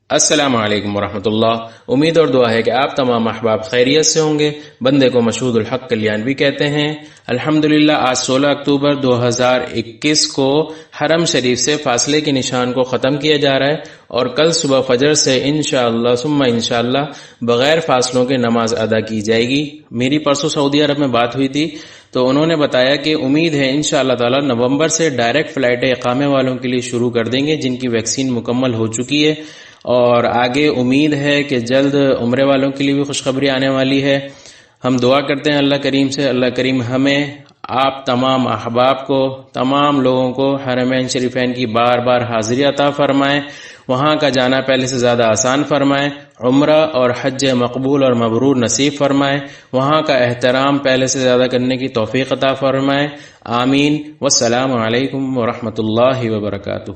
السلام علیکم ورحمۃ اللہ۔ امید اور دعا ہے کہ آپ تمام احباب خیریت سے ہوں گے۔ بندے کو مشہود الحق کلیانوی کہتے ہیں۔ الحمدللہ آج 16 اکتوبر 2021 کو حرم شریف سے فاصلے کے نشان کو ختم کیا جا رہا ہے اور کل صبح فجر سے انشاءاللہ ثم انشاءاللہ بغیر فاصلوں کے نماز ادا کی جائے گی۔ میری پرسوں سعودی عرب میں بات ہوئی تھی تو انہوں نے بتایا کہ امید ہے انشاءاللہ تعالی نومبر سے ڈائریکٹ فلائٹ اقامے والوں کے لیے شروع کر دیں گے جن کی ویکسین مکمل ہو چکی ہے، اور آگے امید ہے کہ جلد عمرے والوں کے لیے بھی خوشخبری آنے والی ہے۔ ہم دعا کرتے ہیں اللہ کریم سے، اللہ کریم ہمیں، آپ تمام احباب کو، تمام لوگوں کو حرمین شریفین کی بار بار حاضری عطا فرمائے، وہاں کا جانا پہلے سے زیادہ آسان فرمائے، عمرہ اور حج مقبول اور مبرور نصیب فرمائے، وہاں کا احترام پہلے سے زیادہ کرنے کی توفیق عطا فرمائے، آمین۔ والسلام علیکم ورحمۃ اللہ وبرکاتہ۔